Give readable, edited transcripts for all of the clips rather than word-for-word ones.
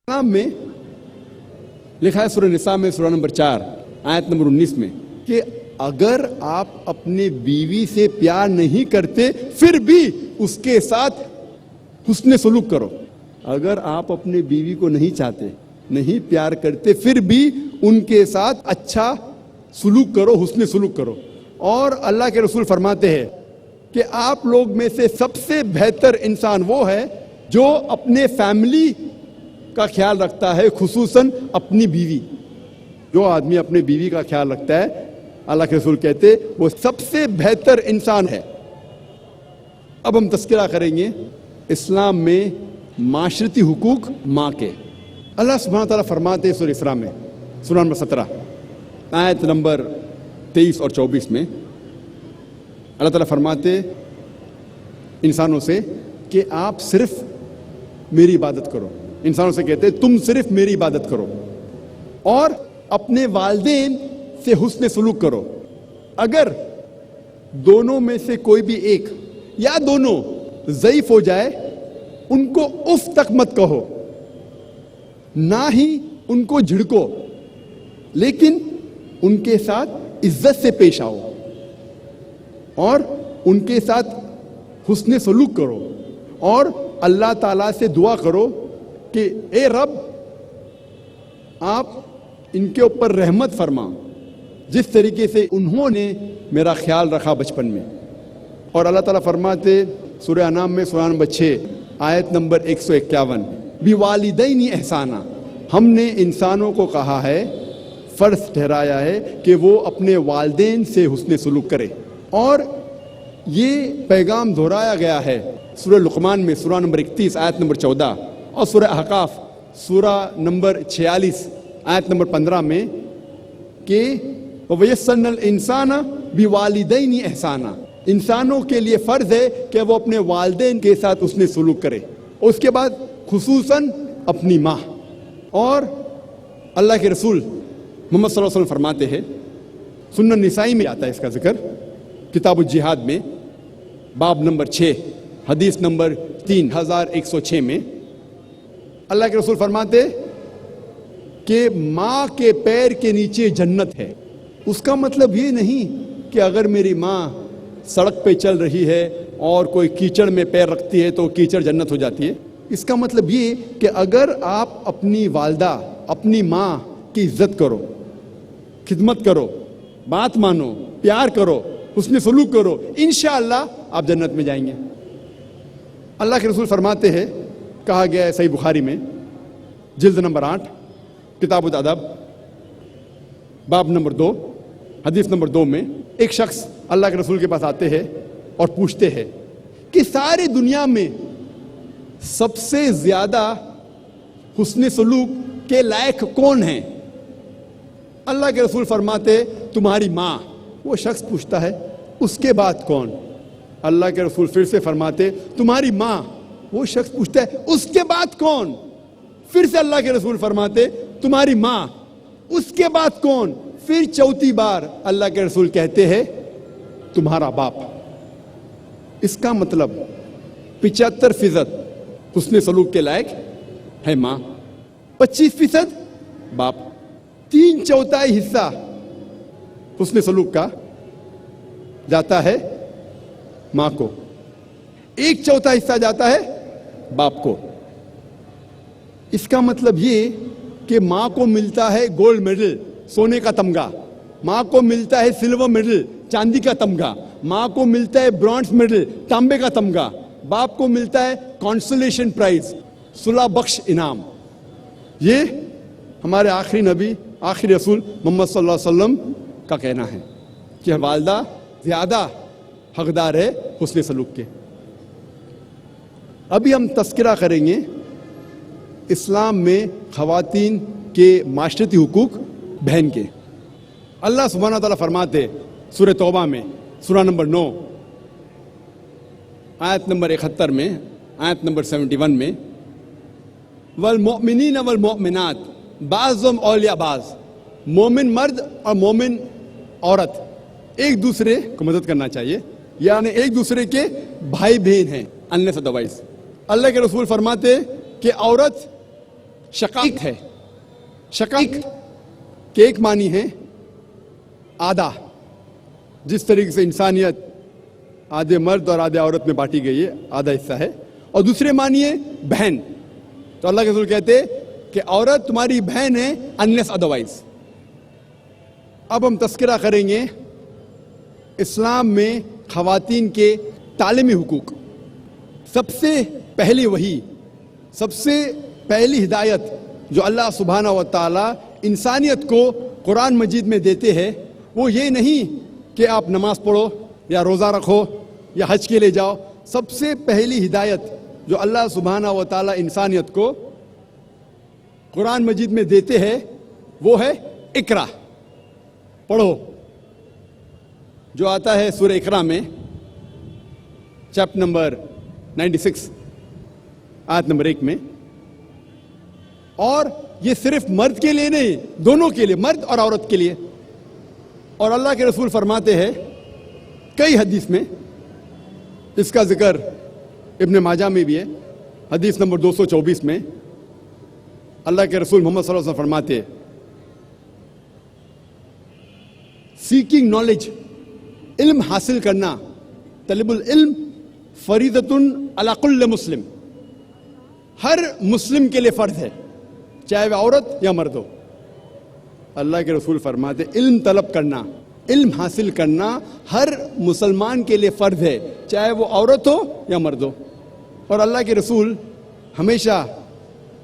اسلام میں لکھا ہے سورہ نساء میں سورہ نمبر 4 آیت نمبر 19 میں کہ اگر آپ اپنے بیوی سے پیار نہیں کرتے پھر بھی اس کے ساتھ حسن سلوک کرو. اگر آپ اپنے بیوی کو نہیں چاہتے, نہیں پیار کرتے, پھر بھی ان کے ساتھ اچھا سلوک کرو, حسن سلوک کرو. اور اللہ کے رسول فرماتے ہیں کہ آپ لوگ میں سے سب سے بہتر انسان وہ ہے جو اپنے فیملی کا خیال رکھتا ہے, خصوصاً اپنی بیوی. جو آدمی اپنے بیوی کا خیال رکھتا ہے, اللہ کے رسول کہتے وہ سب سے بہتر انسان ہے. اب ہم تذکرہ کریں گے اسلام میں معاشرتی حقوق ماں کے. اللہ سبحانہ تعالیٰ فرماتے سورہ اسراء میں سورہ نمبر 17 آیت نمبر 23 اور 24 میں اللہ تعالیٰ فرماتے انسانوں سے کہ آپ صرف میری عبادت کرو. انسانوں سے کہتے تم صرف میری عبادت کرو اور اپنے والدین سے حسن سلوک کرو. اگر دونوں میں سے کوئی بھی ایک یا دونوں ضعیف ہو جائے ان کو اف تک مت کہو, نہ ہی ان کو جھڑکو, لیکن ان کے ساتھ عزت سے پیش آؤ اور ان کے ساتھ حسن سلوک کرو. اور اللہ تعالیٰ سے دعا کرو کہ اے رب آپ ان کے اوپر رحمت فرما جس طریقے سے انہوں نے میرا خیال رکھا بچپن میں. اور اللہ تعالیٰ فرماتے سورہ انعام میں سورہ نمبر 6 آیت نمبر 151 بِوَالِدَيْنِ احسانہ, ہم نے انسانوں کو کہا ہے, فرض ٹھہرایا ہے کہ وہ اپنے والدین سے حسن سلوک کرے. اور یہ پیغام دہرایا گیا ہے سورہ لقمان میں سورہ نمبر 31 آیت نمبر 14 اور سورہ احقاف سورہ نمبر 46 آیت نمبر 15 میں کہ وَيَسَّرْنَ الْإِنسَانَ بِوَالِدَيْنِ احسانہ, انسانوں کے لیے فرض ہے کہ وہ اپنے والدین کے ساتھ حسن سلوک کرے, اور اس کے بعد خصوصاً اپنی ماں. اور اللہ کے رسول محمد صلی اللہ علیہ وسلم فرماتے ہیں, سنن نسائی میں آتا ہے اس کا ذکر, کتاب الجہاد میں باب نمبر 6 حدیث نمبر 3106 میں اللہ کے رسول فرماتے کہ ماں کے پیر کے نیچے جنت ہے. اس کا مطلب یہ نہیں کہ اگر میری ماں سڑک پہ چل رہی ہے اور کوئی کیچڑ میں پیر رکھتی ہے تو کیچڑ جنت ہو جاتی ہے. اس کا مطلب یہ کہ اگر آپ اپنی والدہ اپنی ماں کی عزت کرو, خدمت کرو, بات مانو, پیار کرو, حسن سلوک کرو, انشاءاللہ آپ جنت میں جائیں گے. اللہ کے رسول فرماتے ہیں, کہا گیا ہے صحیح بخاری میں جلد نمبر 8 کتاب الادب باب نمبر 2 حدیث نمبر 2 میں ایک شخص اللہ کے رسول کے پاس آتے ہیں اور پوچھتے ہیں کہ ساری دنیا میں سب سے زیادہ حسن سلوک کے لائق کون ہیں؟ اللہ کے رسول فرماتے تمہاری ماں. وہ شخص پوچھتا ہے اس کے بعد کون؟ اللہ کے رسول پھر سے فرماتے تمہاری ماں. وہ شخص پوچھتا ہے اس کے بعد کون؟ پھر سے اللہ کے رسول فرماتے تمہاری ماں. اس کے بعد کون؟ پھر چوتھی بار اللہ کے رسول کہتے ہیں تمہارا باپ. اس کا مطلب 75% حسن سلوک کے لائق ہے ماں, 25% باپ, 3/4 حصہ حسن سلوک کا جاتا ہے ماں کو, 1/4 حصہ جاتا ہے باپ کو. اس کا مطلب یہ کہ ماں کو ملتا ہے گولڈ میڈل, سونے کا تمغہ, ماں کو ملتا ہے سلور میڈل, چاندی کا تمغہ, ماں کو ملتا ہے برونز میڈل, تانبے کا تمغہ, باپ کو ملتا ہے کانسولیشن پرائز, صلح بخش انعام. یہ ہمارے آخری نبی آخری رسول محمد صلی اللہ علیہ وسلم کا کہنا ہے کہ والدہ زیادہ حقدار ہے حسن سلوک کے. ابھی ہم تذکرہ کریں گے اسلام میں خواتین کے معاشرتی حقوق بہن کے. اللہ سبحانہ تعالیٰ فرماتے سورہ توبہ میں سورہ نمبر 9 آیت نمبر 71 میں آیت نمبر 71 میں والمؤمنین والمؤمنات بعضهم اولیاء بعض, مومن مرد اور مومن عورت ایک دوسرے کو مدد کرنا چاہیے, یعنی ایک دوسرے کے بھائی بہن ہیں unless otherwise. اللہ کے رسول فرماتے کہ عورت شقائق ہے. شقائق کے ایک معنی ہے آدھا، جس طریقے سے انسانیت آدھے مرد اور آدھے عورت میں بانٹی گئی ہے، آدھا حصہ ہے. اور دوسرے معنی ہے بہن. تو اللہ کے رسول کہتے کہ عورت تمہاری بہن ہے unless otherwise. اب ہم تذکرہ کریں گے اسلام میں خواتین کے تعلیمی حقوق. سب سے پہلی وحی، سب سے پہلی ہدایت جو اللہ سبحانہ و تعالی انسانیت کو قرآن مجید میں دیتے ہیں وہ یہ نہیں کہ آپ نماز پڑھو یا روزہ رکھو یا حج کے لیے جاؤ. سب سے پہلی ہدایت جو اللہ سبحانہ و تعالی انسانیت کو قرآن مجید میں دیتے ہیں وہ ہے اقرا، پڑھو، جو آتا ہے سورہ اقرا میں چیپٹر نمبر 96 آیت نمبر 1 میں. اور یہ صرف مرد کے لیے نہیں، دونوں کے لیے، مرد اور عورت کے لیے. اور اللہ کے رسول فرماتے ہیں کئی حدیث میں، اس کا ذکر ابن ماجہ میں بھی ہے، حدیث نمبر 224 میں اللہ کے رسول محمد صلی اللہ علیہ وسلم فرماتے ہیں سیکنگ نالج، علم حاصل کرنا، طلب العلم فریضۃ علی کل مسلم، ہر مسلم کے لیے فرض ہے، چاہے وہ عورت یا مرد ہو. اللہ کے رسول فرماتے علم طلب کرنا، علم حاصل کرنا ہر مسلمان کے لیے فرض ہے، چاہے وہ عورت ہو یا مرد ہو. اور اللہ کے رسول ہمیشہ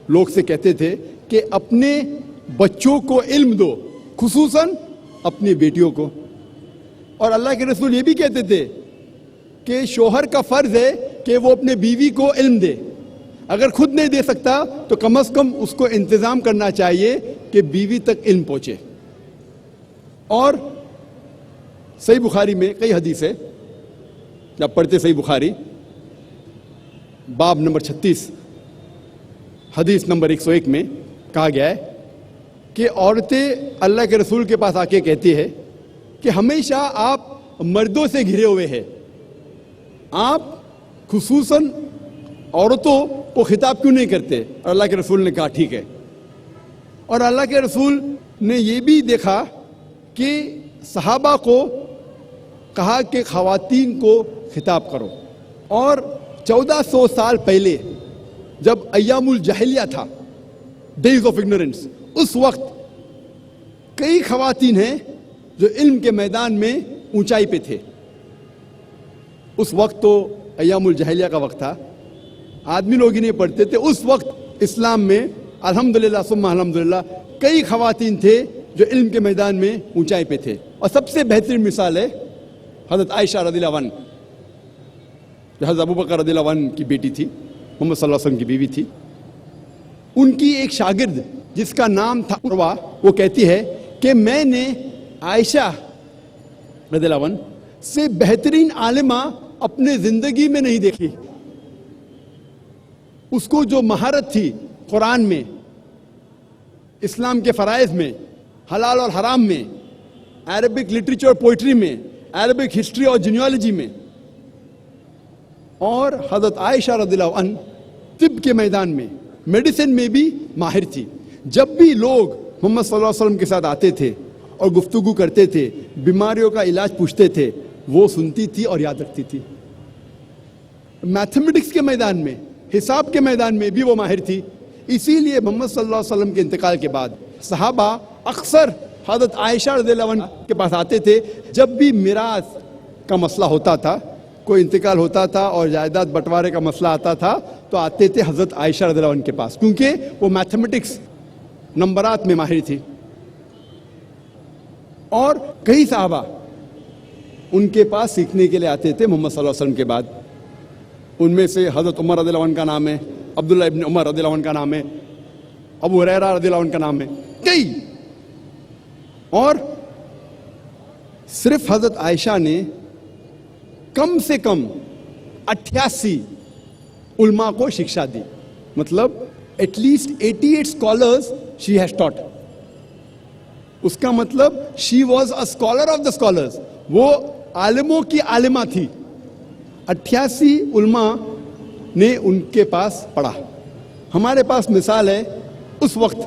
لوگ سے کہتے تھے کہ اپنے بچوں کو علم دو، خصوصاً اپنی بیٹیوں کو. اور اللہ کے رسول یہ بھی کہتے تھے کہ شوہر کا فرض ہے کہ وہ اپنے بیوی کو علم دے، اگر خود نہیں دے سکتا تو کم از کم اس کو انتظام کرنا چاہیے کہ بیوی تک علم پہنچے. اور صحیح بخاری میں کئی حدیث ہے، جب پڑھتے صحیح بخاری باب نمبر 36 حدیث نمبر 101 میں کہا گیا ہے کہ عورتیں اللہ کے رسول کے پاس آ کے کہتی ہے کہ ہمیشہ آپ مردوں سے گھرے ہوئے ہیں، آپ خصوصاً عورتوں کو خطاب کیوں نہیں کرتے؟ اور اللہ کے رسول نے کہا ٹھیک ہے. اور اللہ کے رسول نے یہ بھی دیکھا کہ صحابہ کو کہا کہ خواتین کو خطاب کرو. اور 1400 سال پہلے جب ایام الجاہلیہ تھا، ڈیز آف اگنورنس، اس وقت کئی خواتین ہیں جو علم کے میدان میں اونچائی پہ تھے. اس وقت تو ایام الجاہلیہ کا وقت تھا، آدمی لوگ ہی نہیں پڑھتے تھے. اس وقت اسلام میں الحمدللہ ثم الحمدللہ کئی خواتین تھے جو علم کے میدان میں اونچائی پہ تھے. اور سب سے بہترین مثال ہے حضرت عائشہ رضی اللہ عنہ، جو حضرت ابوبکر رضی اللہ عنہ کی بیٹی تھی، محمد صلی اللہ علیہ وسلم کی بیوی تھی. ان کی ایک شاگرد جس کا نام تھا عروہ، وہ کہتی ہے کہ میں نے عائشہ رضی اللہ عنہ سے بہترین عالمہ اپنے زندگی میں نہیں دیکھی. اس کو جو مہارت تھی قرآن میں، اسلام کے فرائض میں، حلال اور حرام میں، عربک لٹریچر اور پوئٹری میں، عربک ہسٹری اور جینیالوجی میں، اور حضرت عائشہ رضی اللہ عنہ طب کے میدان میں، میڈیسن میں بھی ماہر تھی. جب بھی لوگ محمد صلی اللہ علیہ وسلم کے ساتھ آتے تھے اور گفتگو کرتے تھے، بیماریوں کا علاج پوچھتے تھے، وہ سنتی تھی اور یاد رکھتی تھی. میتھمیٹکس کے میدان میں، حساب کے میدان میں بھی وہ ماہر تھی. اسی لیے محمد صلی اللہ علیہ وسلم کے انتقال کے بعد صحابہ اکثر حضرت عائشہ رضی اللہ عنہ کے پاس آتے تھے. جب بھی میراث کا مسئلہ ہوتا تھا، کوئی انتقال ہوتا تھا اور جائیداد بٹوارے کا مسئلہ آتا تھا، تو آتے تھے حضرت عائشہ رضی اللہ عنہ کے پاس، کیونکہ وہ میتھمیٹکس، نمبرات میں ماہر تھی. اور کئی صحابہ ان کے پاس سیکھنے کے لیے آتے تھے محمد صلی اللہ علیہ وسلم کے بعد. ان میں سے حضرت عمر رضی اللہ عنہ کا نام ہے، عبداللہ ابن عمر رضی اللہ عنہ کا نام ہے، ابو ہریرہ رضی اللہ عنہ کا نام ہے، کئی. اور صرف حضرت عائشہ نے کم سے کم 88 علماء کو شکشا دی. مطلب at least 88 scholars she has taught. اس کا مطلب she was a scholar of the scholars, وہ عالموں کی عالمہ تھی. 88 علماء نے ان کے پاس پڑھا. ہمارے پاس مثال ہے اس وقت